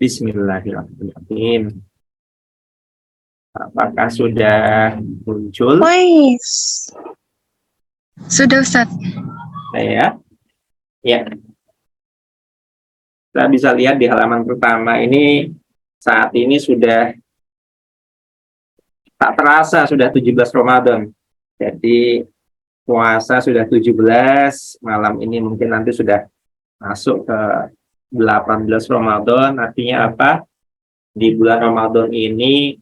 Bismillahirrahmanirrahim. Apakah sudah muncul? Wais. Sudah, Ustaz. Ya, ya. Kita bisa lihat di halaman pertama ini, saat ini sudah tak terasa sudah 17 Ramadan. Jadi puasa sudah 17, malam ini mungkin nanti sudah masuk ke 18 Ramadan. Artinya apa? Di bulan Ramadan ini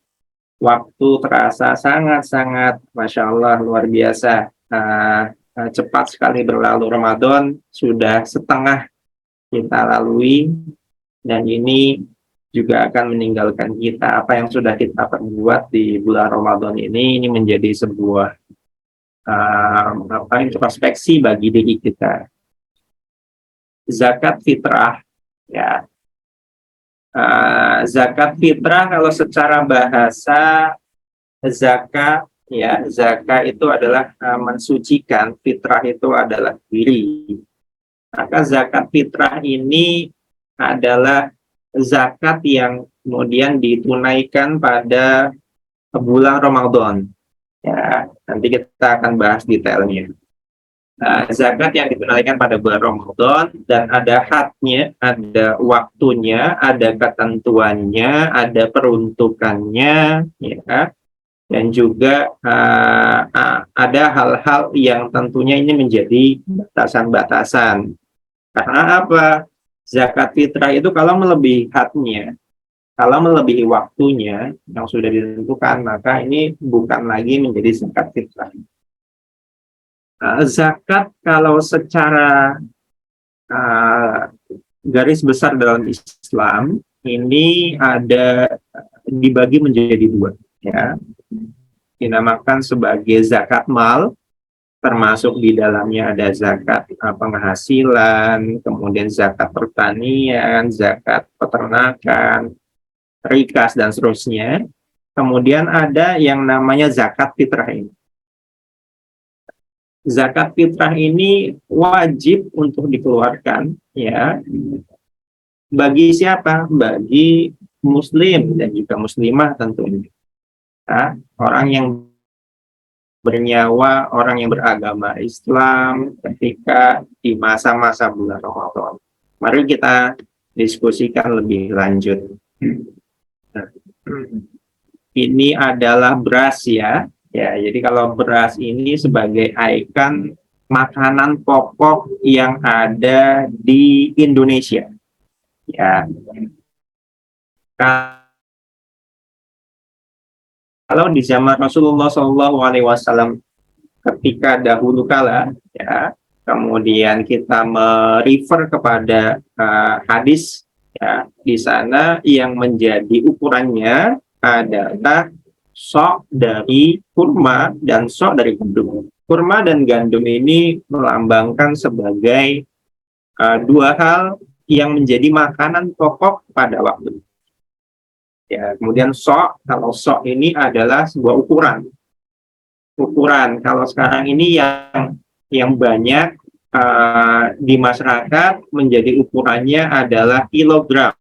waktu terasa sangat-sangat, Masya Allah, luar biasa. Cepat sekali berlalu. Ramadan sudah setengah kita lalui, dan ini juga akan meninggalkan kita. Apa yang sudah kita perbuat di bulan Ramadan ini menjadi sebuah introspeksi bagi diri kita. Zakat fitrah, ya. Zakat fitrah kalau secara bahasa zakat, ya, zakat itu adalah mensucikan, fitrah itu adalah diri. Maka zakat fitrah ini adalah zakat yang kemudian ditunaikan pada bulan Ramadan. Ya, nanti kita akan bahas detailnya. Zakat yang ditunaikan pada bulan Ramadan, dan ada hadnya, ada waktunya, ada ketentuannya, ada peruntukannya, ya, dan juga ada hal-hal yang tentunya ini menjadi batasan-batasan. Karena apa? Zakat fitrah itu kalau melebihi hadnya, kalau melebihi waktunya yang sudah ditentukan, maka ini bukan lagi menjadi zakat fitrah. Zakat kalau secara garis besar dalam Islam ini ada dibagi menjadi dua, ya. Dinamakan sebagai zakat mal, termasuk di dalamnya ada zakat penghasilan, kemudian zakat pertanian, zakat peternakan, rikas, dan seterusnya. Kemudian ada yang namanya zakat fitrah ini. Zakat fitrah ini wajib untuk dikeluarkan, ya, bagi siapa? Bagi muslim dan juga muslimah tentunya. Nah, orang yang bernyawa, orang yang beragama Islam ketika di masa-masa bulan Ramadan. Mari kita diskusikan lebih lanjut. Nah, ini adalah beras, ya. Ya, jadi kalau beras ini sebagai ikon makanan pokok yang ada di Indonesia. Ya. Kalau di zaman Rasulullah SAW ketika dahulu kala, ya, kemudian kita merefer kepada hadis, ya, di sana yang menjadi ukurannya adalah sok dari kurma dan sok dari gandum. Kurma dan gandum ini melambangkan sebagai dua hal yang menjadi makanan pokok pada waktu itu. Ya, kemudian sok, kalau sok ini adalah sebuah ukuran. Ukuran kalau sekarang ini yang banyak di masyarakat menjadi ukurannya adalah kilogram.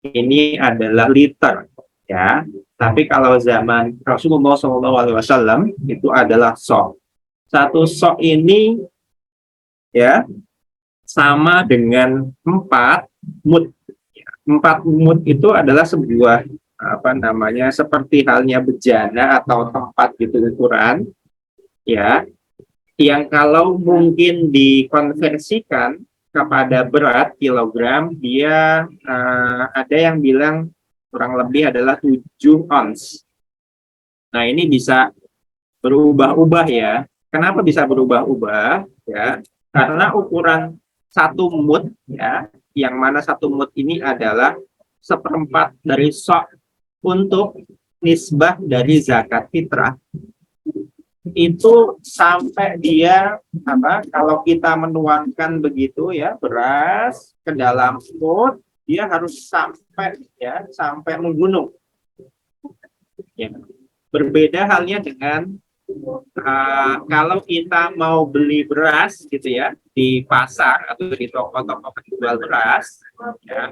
Ini adalah liter, ya. Tapi kalau zaman Rasulullah SAW itu adalah sok. Satu sok ini, ya, sama dengan 4 mud. 4 mud itu adalah sebuah seperti halnya bejana atau tempat gitu ukuran, ya, yang kalau mungkin dikonversikan kepada berat kilogram, dia ada yang bilang kurang lebih adalah 7 ons. Nah, ini bisa berubah-ubah, ya. Kenapa bisa berubah-ubah? Ya, karena ukuran 1 mud, ya, yang mana 1 mud ini adalah 1/4 dari sok untuk nisbah dari zakat fitrah. Itu sampai dia kalau kita menuangkan begitu, ya, beras ke dalam mud, dia harus sampai menggunung. Ya. Berbeda halnya dengan kalau kita mau beli beras gitu, ya, di pasar atau di toko-toko penjual beras, ya,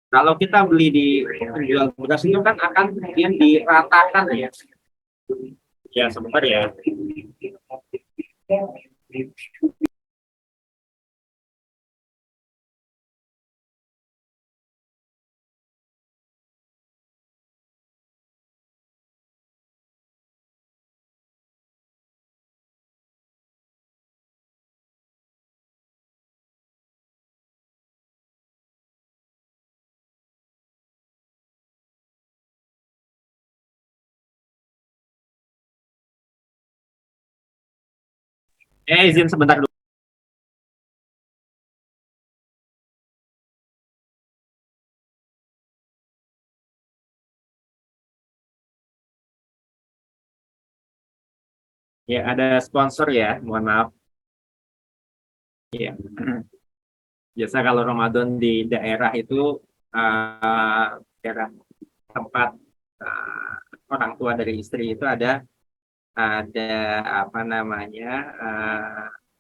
Kalau kita beli di penjual beras itu kan akan kemudian diratakan ya. Ya, sebentar ya. Izin sebentar dulu. Ya, ada sponsor ya, mohon maaf. Ya. Biasa kalau Ramadan di daerah itu daerah tempat uh, orang tua dari istri itu ada apa namanya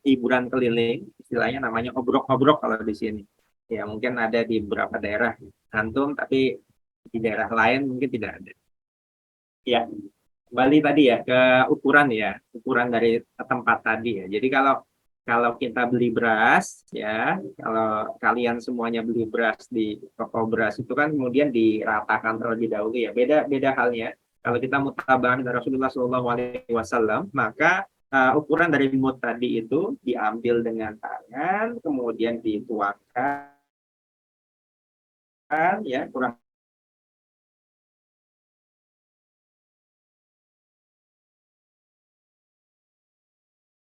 hiburan keliling, istilahnya namanya obrok-obrok kalau di sini. Ya mungkin ada di beberapa daerah antum, tapi di daerah lain mungkin tidak ada. Ya, kembali tadi ya ke ukuran dari tempat tadi ya. Jadi kalau kalau kita beli beras ya, kalau kalian semuanya beli beras di toko beras itu kan kemudian diratakan terlebih dahulu ya. Beda beda halnya. Kalau kita mutabah dari Rasulullah SAW, maka ukuran dari mut tadi itu diambil dengan tangan, kemudian dituangkan ya kurang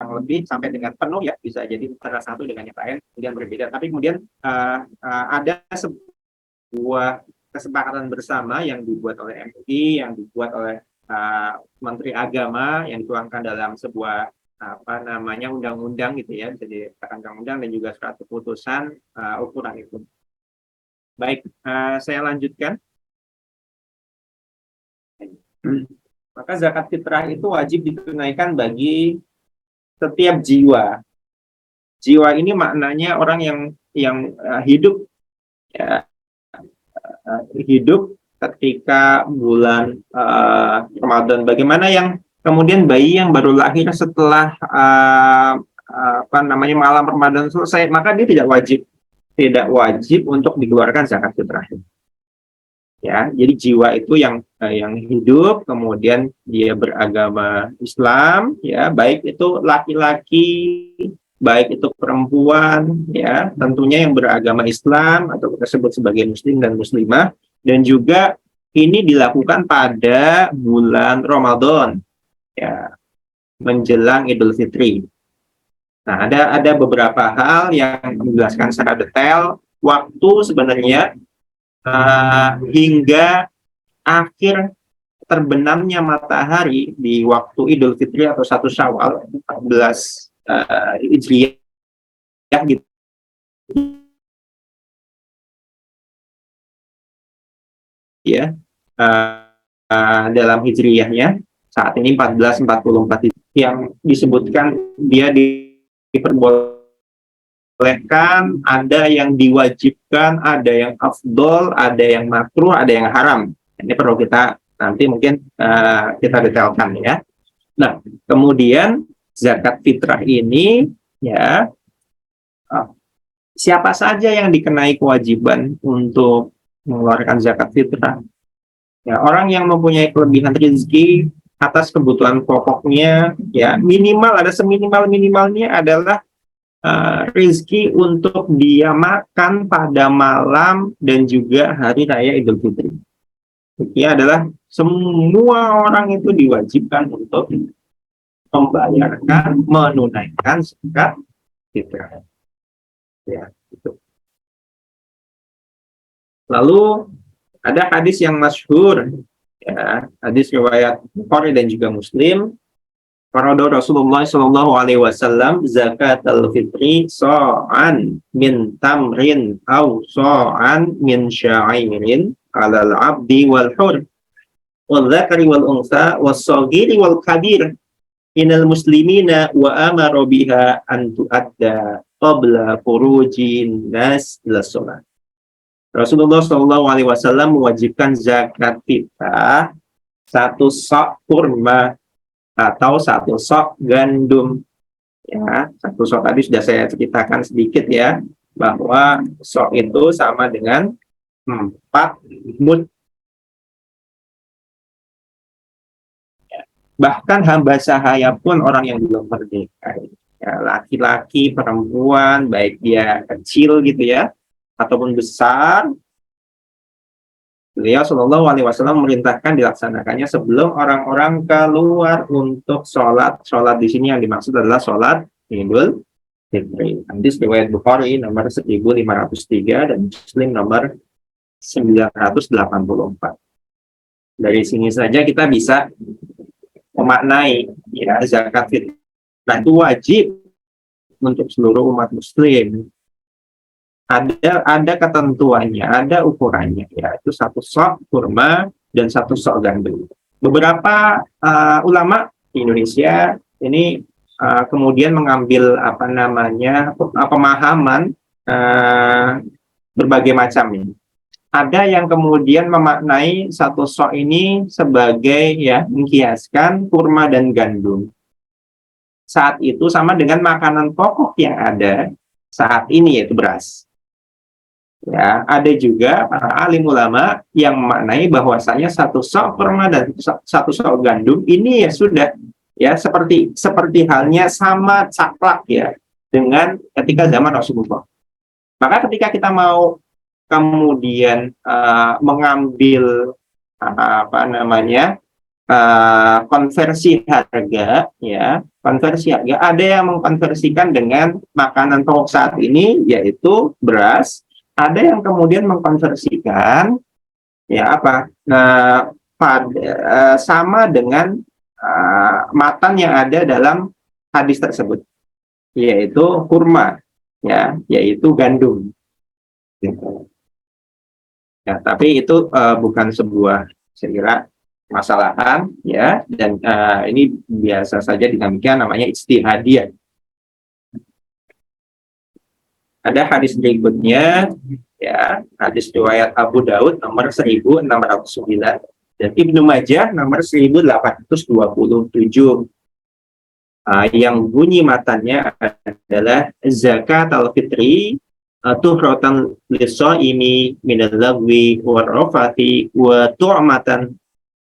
lebih sampai dengan penuh ya, bisa jadi antara satu dengan yang lain kemudian berbeda, tapi kemudian ada sebuah kesepakatan bersama yang dibuat oleh MUI, yang dibuat oleh Menteri Agama, yang dituangkan dalam sebuah apa namanya undang-undang gitu ya, bisa dikatakan undang-undang dan juga surat keputusan ukuran itu. Baik, saya lanjutkan. Maka zakat fitrah itu wajib ditunaikan bagi setiap jiwa. Jiwa ini maknanya orang yang hidup ya, hidup ketika bulan Ramadan. Bagaimana yang kemudian bayi yang baru lahir setelah apa namanya malam Ramadan selesai, maka dia tidak wajib untuk dikeluarkan zakat fitrah. Ya, jadi jiwa itu yang hidup, kemudian dia beragama Islam, ya, baik itu laki-laki, baik itu perempuan, ya, tentunya yang beragama Islam atau kita sebut sebagai Muslim dan Muslimah, dan juga ini dilakukan pada bulan Ramadan, ya, menjelang Idul Fitri. Nah, ada beberapa hal yang menjelaskan secara detail waktu sebenarnya hingga akhir terbenamnya matahari di waktu Idul Fitri atau 1 Syawal 14 Hijriah gitu ya, dalam Hijriyahnya saat ini 1444 yang disebutkan dia diperbolehkan, ada yang diwajibkan, ada yang afdol, ada yang makruh, ada yang haram. Ini perlu kita nanti mungkin kita detailkan ya. Nah, kemudian zakat fitrah ini ya, siapa saja yang dikenai kewajiban untuk mengeluarkan zakat fitrah? Ya, orang yang mempunyai kelebihan rezeki atas kebutuhan pokoknya, ya minimal ada seminimal-minimalnya adalah rezeki untuk dia makan pada malam dan juga hari raya Idul Fitri. Ini adalah semua orang itu diwajibkan untuk membayarkan, menunaikan zakat fitrah. Ya, gitu. Lalu ada hadis yang masyhur, ya, hadis riwayat Bukhari dan juga Muslim. Farada Rasulullah Shallallahu Alaihi Wasallam zakat al-fitri so'an min tamrin au so'an min sya'irin alal abdi wal hur wal zakari wal unsa was sagiri wal kabir minal muslimina wa amara biha an tu'adda qabla furujin nas ila sholat. Rasulullah Shallallahu Alaihi Wasallam mewajibkan zakat fitrah satu sok kurma atau satu sok gandum. Ya, satu sok tadi sudah saya ceritakan sedikit ya, bahwa sok itu sama dengan 4 mud. Bahkan hamba sahaya pun orang yang belum merdeka, ya, laki-laki, perempuan, baik dia kecil gitu ya, ataupun besar, beliau Shallallahu Alaihi Wasallam memerintahkan dilaksanakannya sebelum orang-orang keluar untuk sholat. Sholat di sini yang dimaksud adalah sholat Idul Fitri. Hadis riwayat Bukhari nomor 1503 dan Muslim nomor 984. Dari sini saja kita bisa memaknai ya, zakat fitrah itu wajib untuk seluruh umat muslim. Ada ketentuannya, ada ukurannya, yaitu satu sok kurma dan satu sok gandum. Beberapa ulama di Indonesia ini kemudian mengambil pemahaman berbagai macam ini. Ada yang kemudian memaknai satu sok ini sebagai ya mengkiaskan kurma dan gandum. Saat itu sama dengan makanan pokok yang ada saat ini, yaitu beras. Ya, ada juga para alim ulama yang memaknai bahwasanya satu sok kurma dan satu sok gandum ini ya sudah ya seperti halnya sama caklak ya dengan ketika zaman Rasulullah. Maka ketika kita mau kemudian mengambil konversi harga, ya konversi harga, ada yang mengkonversikan dengan makanan pokok saat ini yaitu beras, ada yang kemudian mengkonversikan ya sama dengan matan yang ada dalam hadis tersebut, yaitu kurma, ya yaitu gandum. Gitu. Ya, tapi itu bukan sebuah saya kira masalahan ya, dan ini biasa saja dinamika namanya ijtihadiyah. Ada hadis berikutnya ya, hadis riwayat Abu Daud nomor 1609 dan Ibnu Majah nomor 1827 yang bunyi matannya adalah zakat al-fitri tuhratan lis-shaimi minal lagwi wa rafati wa tu'matan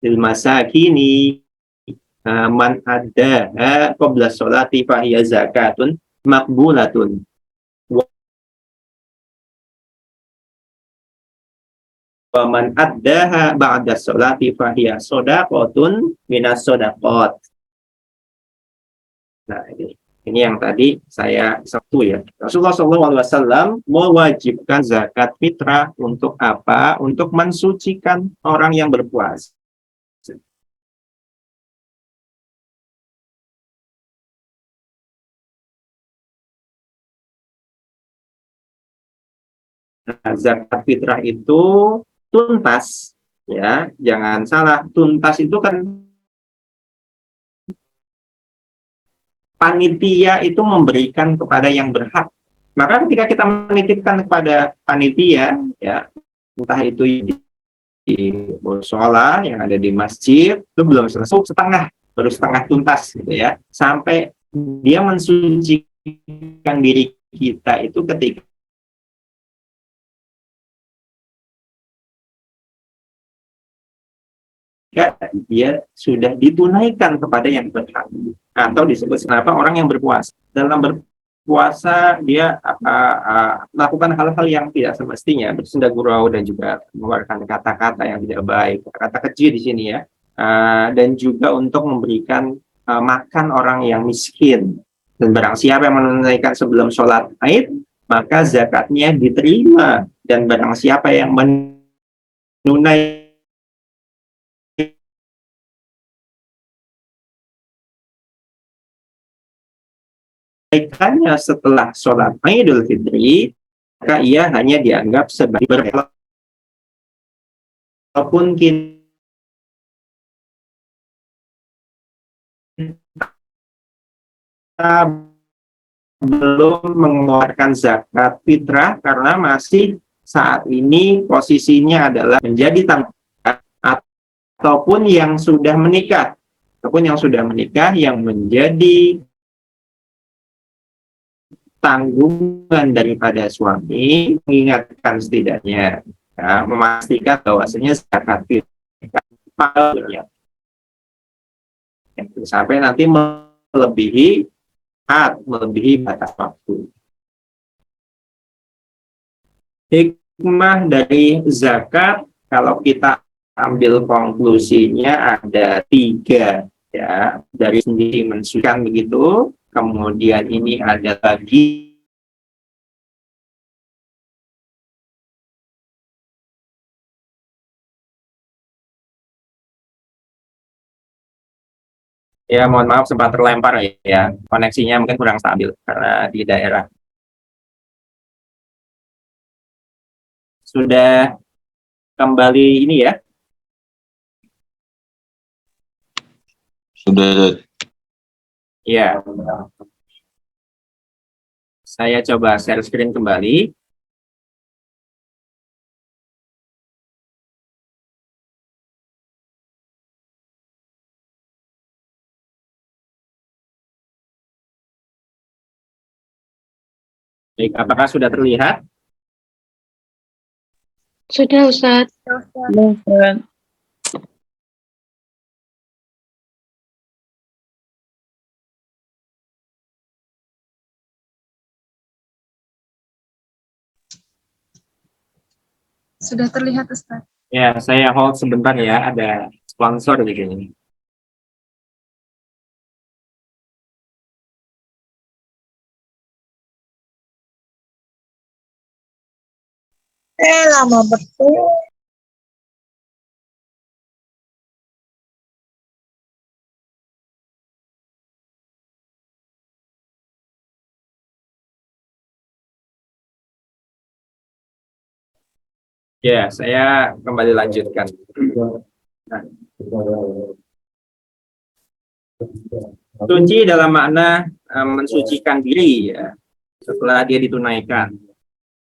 lil masakini man addaha qabla sholati fa hiya zakatun maqbulatun wa man addaha ba'da sholati fa hiya shadaqatun minas shadaqat. Nah, ini yang tadi saya satu ya. Rasulullah SAW mewajibkan zakat fitrah untuk apa? Untuk mensucikan orang yang berpuasa. Nah, zakat fitrah itu tuntas, ya, jangan salah. Tuntas itu kan panitia itu memberikan kepada yang berhak. Maka ketika kita menitipkan kepada panitia, ya entah itu di musola yang ada di masjid, itu belum selesai setengah, baru setengah tuntas gitu ya. Sampai dia mensucikan diri kita itu ketika dia sudah ditunaikan kepada yang berhak, atau disebut kenapa orang yang berpuasa. Dalam berpuasa dia melakukan hal-hal yang tidak semestinya, bersenda gurau dan juga mengeluarkan kata-kata yang tidak baik, kata kecil di sini ya, dan juga untuk memberikan makan orang yang miskin. Dan barang siapa yang menunaikan sebelum sholat Id, maka zakatnya diterima. Dan barang siapa yang menunaikan kebaikannya setelah sholat Idul Fitri, maka ia hanya dianggap sebagai berhelak. Walaupun kita belum mengeluarkan zakat fitrah karena masih saat ini posisinya adalah menjadi tanggungan ataupun yang sudah menikah, yang menjadi tanggungan daripada suami, mengingatkan setidaknya, ya, memastikan bahwasanya zakat fitrah sampai nanti melebihi batas waktu. Hikmah dari zakat, kalau kita ambil konklusinya ada 3, ya, dari sendiri mensucikan begitu, kemudian ini ada lagi ya, mohon maaf sempat terlempar ya, koneksinya mungkin kurang stabil karena di daerah. Sudah kembali ini ya? Sudah. Ya. Saya coba share screen kembali. Baik, apakah sudah terlihat? Sudah, Ustaz. Sudah terlihat, Ustaz. Ya, saya hold sebentar ya, ada sponsor di sini. Lama betul. Ya, saya kembali lanjutkan. Nah, suci dalam makna mensucikan diri ya, setelah dia ditunaikan.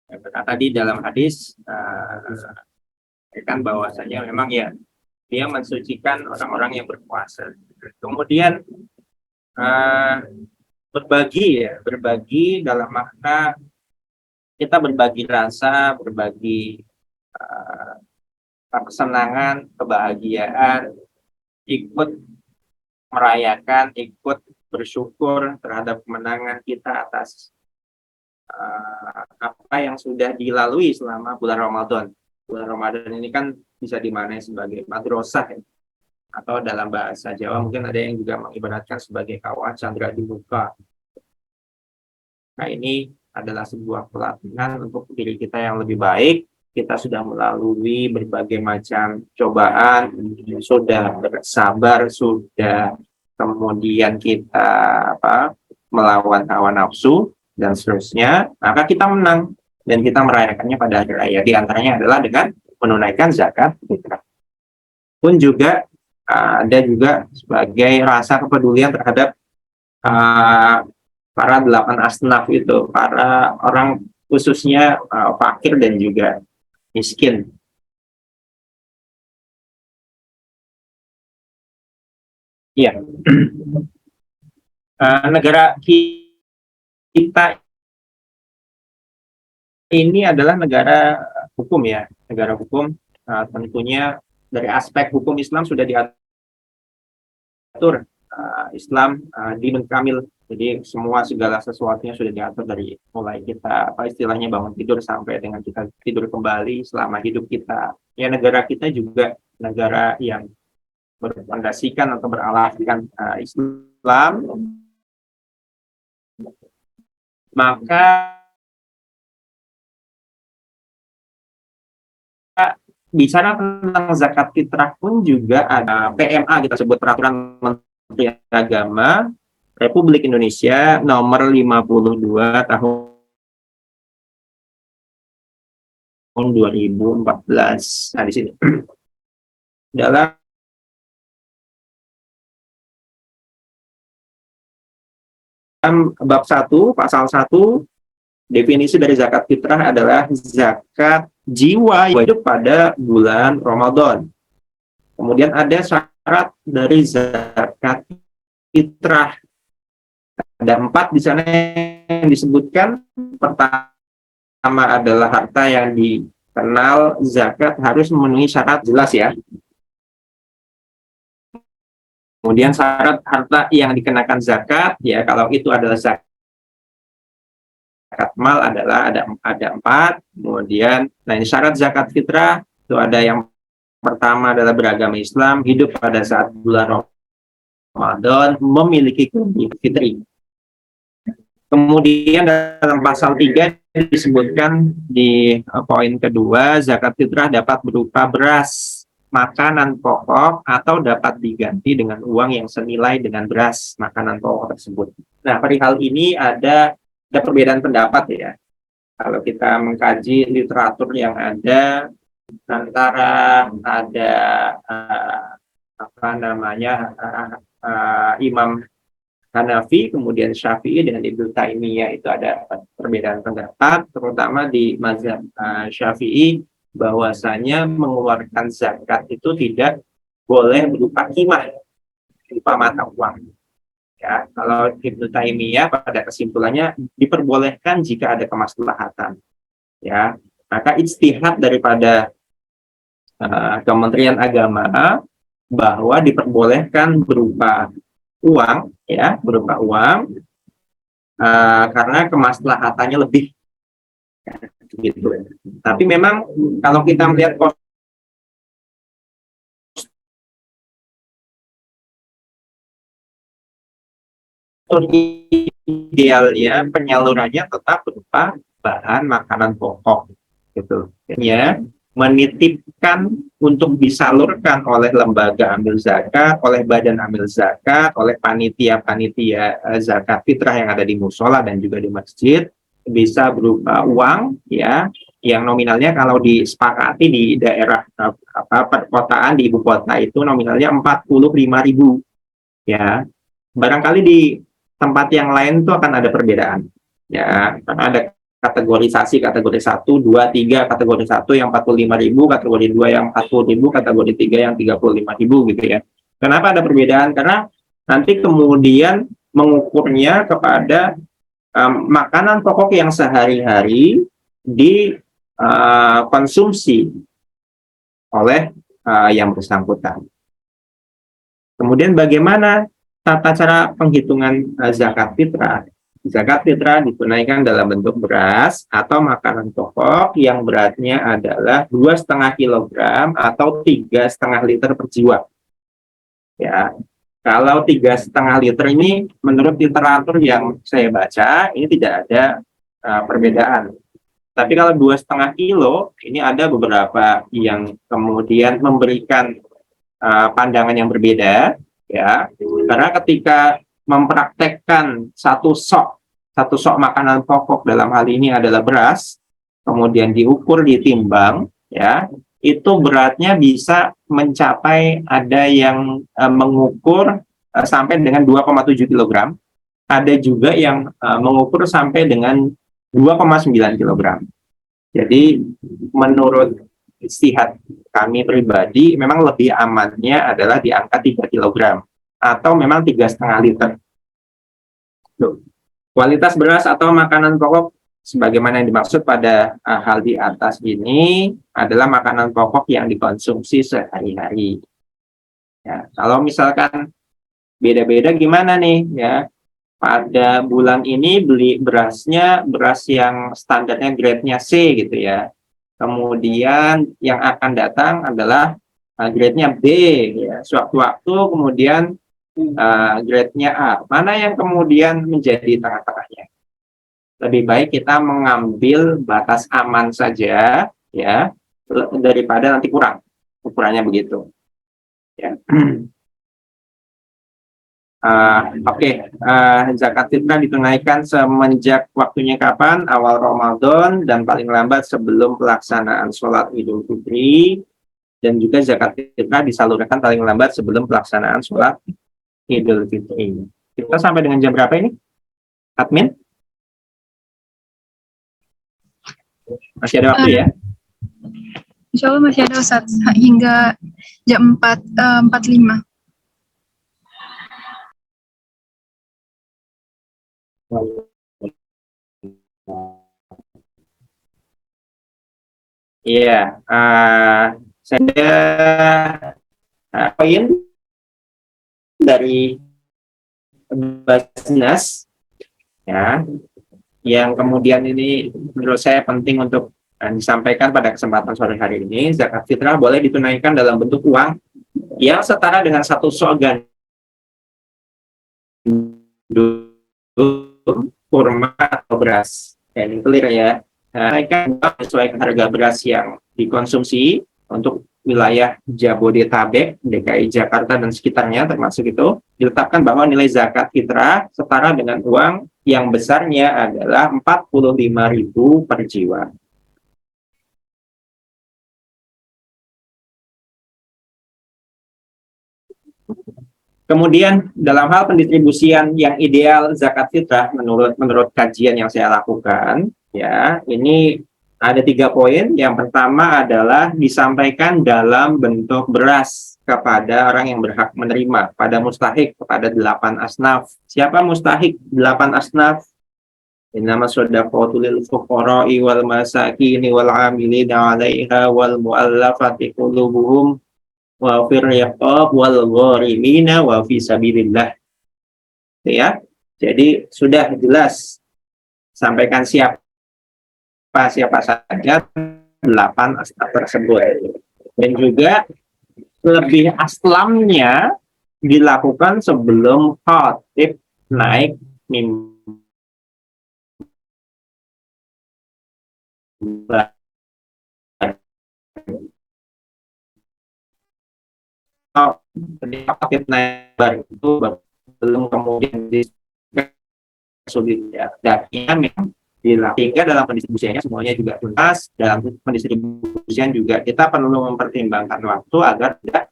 Tadi dalam hadis kan bahwasanya memang ya dia mensucikan orang-orang yang berpuasa. Kemudian berbagi dalam makna kita berbagi rasa, berbagi kesenangan, kebahagiaan, ikut merayakan, ikut bersyukur terhadap kemenangan kita atas apa yang sudah dilalui selama bulan Ramadan. Bulan Ramadan ini kan bisa dimaknai sebagai madrasah ya, atau dalam bahasa Jawa mungkin ada yang juga mengibaratkan sebagai kawah candra di muka. Nah, ini adalah sebuah pelatihan untuk diri kita yang lebih baik. Kita sudah melalui berbagai macam cobaan, sudah bersabar, sudah kemudian kita melawan hawa nafsu dan seterusnya, maka kita menang dan kita merayakannya pada hari raya. Di antaranya adalah dengan menunaikan zakat fitrah. Pun juga ada juga sebagai rasa kepedulian terhadap para 8 asnaf itu, para orang khususnya fakir dan juga miskin. Iya. Negara kita ini adalah negara hukum ya, negara hukum. Tentunya dari aspek hukum Islam sudah diatur. Islam dinun kamil, jadi semua segala sesuatunya sudah diatur dari mulai kita istilahnya bangun tidur sampai dengan kita tidur kembali selama hidup kita. Ya, negara kita juga negara yang berfondasikan atau beralaskan Islam, maka bicara tentang zakat fitrah pun juga ada PMA, kita sebut Peraturan Menteri Agama Republik Indonesia nomor 52 tahun 2014. Nah, di sini dalam bab 1 pasal 1 Definisi dari zakat fitrah adalah zakat jiwa yang hidup pada bulan Ramadan. Kemudian ada syarat dari zakat fitrah. Ada 4 di sana yang disebutkan. Pertama adalah harta yang dikenal zakat harus memenuhi syarat jelas ya. Kemudian syarat harta yang dikenakan zakat, ya kalau itu adalah zakat mal adalah ada 4. Kemudian, nah ini syarat zakat fitrah itu ada yang pertama adalah beragama Islam, hidup pada saat bulan Ramadan, memiliki kelebihan fitri. Kemudian dalam pasal 3 disebutkan di poin kedua, zakat fitrah dapat berupa beras, makanan pokok, atau dapat diganti dengan uang yang senilai dengan beras makanan pokok tersebut. Nah, perihal ini ada perbedaan pendapat ya. Kalau kita mengkaji literatur yang ada, antara ada Imam Hanafi, kemudian Syafi'i dan Ibnu Taimiyah, itu ada perbedaan pendapat, terutama di mazhab Syafi'i, bahwasanya mengeluarkan zakat itu tidak boleh berupa kimah, berupa mata uang. Ya, kalau Ibnu Taimiyah pada kesimpulannya diperbolehkan jika ada kemaslahatan. Ya, maka ijtihad daripada Kementerian Agama bahwa diperbolehkan berupa uang, ya, berupa uang, karena kemaslahatannya lebih. Gitu. Tapi memang kalau kita melihat idealnya penyalurannya tetap berupa bahan makanan pokok, gitu. Ya, menitipkan untuk disalurkan oleh lembaga amil zakat, oleh badan amil zakat, oleh panitia-panitia zakat fitrah yang ada di musola dan juga di masjid, bisa berupa uang ya, yang nominalnya kalau disepakati di daerah perkotaan di ibu kota itu nominalnya 45.000 ya. Barangkali di tempat yang lain itu akan ada perbedaan ya, karena ada kategorisasi, kategori 1, 2, 3, kategori 1 yang 45.000, kategori 2 yang 40.000, kategori 3 yang 35.000 gitu ya. Kenapa ada perbedaan? Karena nanti kemudian mengukurnya kepada makanan pokok yang sehari-hari dikonsumsi oleh yang bersangkutan. Kemudian bagaimana tata cara penghitungan zakat fitrah? Zakat fitrah ditunaikan dalam bentuk beras atau makanan pokok yang beratnya adalah 2,5 kilogram atau 3,5 liter per jiwa. Ya, kalau 3,5 liter ini menurut literatur yang saya baca ini tidak ada perbedaan. Tapi kalau 2,5 kilo ini ada beberapa yang kemudian memberikan pandangan yang berbeda ya, karena ketika mempraktekkan satu sok makanan pokok, dalam hal ini adalah beras, kemudian diukur, ditimbang ya, itu beratnya bisa mencapai, ada yang mengukur sampai dengan 2,7 kg, ada juga yang mengukur sampai dengan 2,9 kg. Jadi menurut istihad kami pribadi memang lebih amannya adalah di angka 3 kg atau memang 3,5 liter. Kualitas beras atau makanan pokok sebagaimana yang dimaksud pada hal di atas ini adalah makanan pokok yang dikonsumsi sehari-hari. Ya, kalau misalkan beda-beda gimana nih ya? Pada bulan ini beli berasnya beras yang standarnya grade-nya C gitu ya. Kemudian yang akan datang adalah grade-nya B ya. Sewaktu-waktu kemudian grade-nya A. Mana yang kemudian menjadi tengah-tengahnya? Lebih baik kita mengambil batas aman saja ya, daripada nanti kurang. Ukurannya begitu. Ya. Zakat fitrah ditunaikan semenjak waktunya kapan? Awal Ramadan dan paling lambat sebelum pelaksanaan sholat Idul Fitri, dan juga zakat fitrah disalurkan paling lambat sebelum pelaksanaan sholat Idul Fitri. Kita sampai dengan jam berapa ini, admin? Masih ada waktu ya? Insya Allah masih ada Ustaz, hingga jam 4.45. Iya, saya poin dari Basnas ya, yang kemudian ini menurut saya penting untuk disampaikan pada kesempatan sore hari ini. Zakat fitrah boleh ditunaikan dalam bentuk uang yang setara dengan 1 sok gandum, kurma atau beras. Ya, ini clear ya. Naikkan sesuai harga beras yang dikonsumsi untuk wilayah Jabodetabek, DKI Jakarta dan sekitarnya termasuk itu, ditetapkan bahwa nilai zakat fitrah setara dengan uang yang besarnya adalah 45.000 per jiwa. Kemudian dalam hal pendistribusian yang ideal zakat fitrah menurut kajian yang saya lakukan, ya ini ada 3 poin. Yang pertama adalah disampaikan dalam bentuk beras kepada orang yang berhak menerima, pada mustahik, kepada 8 asnaf. Siapa mustahik 8 asnaf? Innama shadaqatu lil fuqara'i wal masakini wal 'amilina 'alaiha wal mu'allafati qulubuhum wa fir riqab wal gharimina wa fi sabilillah. Ya. Jadi sudah jelas sampaikan siapa saja 8 asnaf tersebut. Dan juga lebih aslamnya dilakukan sebelum khatib naik mimbar. Ketika khatib naik mimbar itu belum kemudian sulit ya. Dan ini memang sehingga dalam pendistribusiannya semuanya juga tuntas. Dalam pendistribusian juga kita perlu mempertimbangkan waktu agar tidak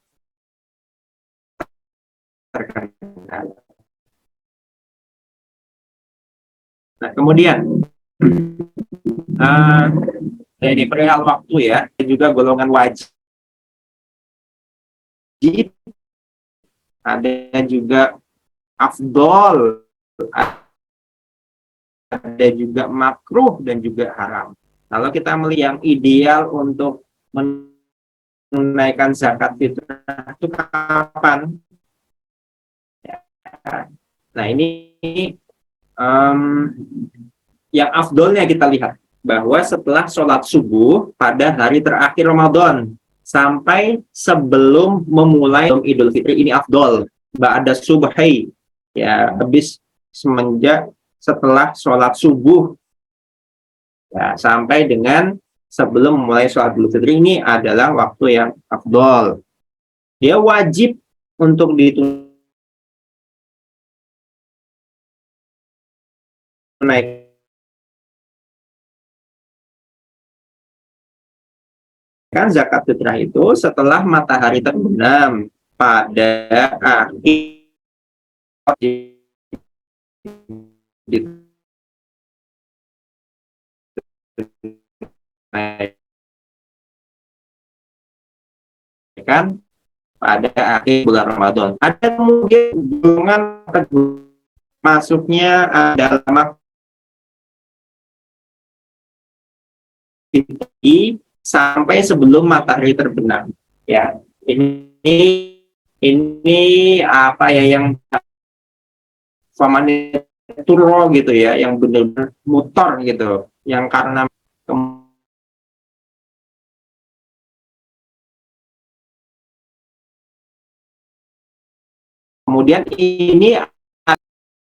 terkendala. Nah, kemudian ini perihal waktu ya, dan juga golongan wajib, ada juga afdol, ada juga makruh dan juga haram. Kalau kita melihat yang ideal untuk menunaikan zakat fitrah itu kapan? Nah ini yang afdolnya kita lihat bahwa setelah sholat subuh pada hari terakhir Ramadan sampai sebelum memulai Idul Fitri, ini afdol. Ba'da subhi, ya, habis semenjak setelah sholat subuh ya, sampai dengan sebelum memulai sholat Idul Fitri, ini adalah waktu yang afdol. Dia wajib untuk ditunaikan zakat fitrah itu setelah matahari terbenam pada akhir kan pada akhir bulan Ramadan. Ada kemudian golongan masuknya dalam sampai sebelum matahari terbenam. Ya, ini apa ya yang famanituro gitu ya, yang benar-benar mutor gitu, yang karena kemudian ini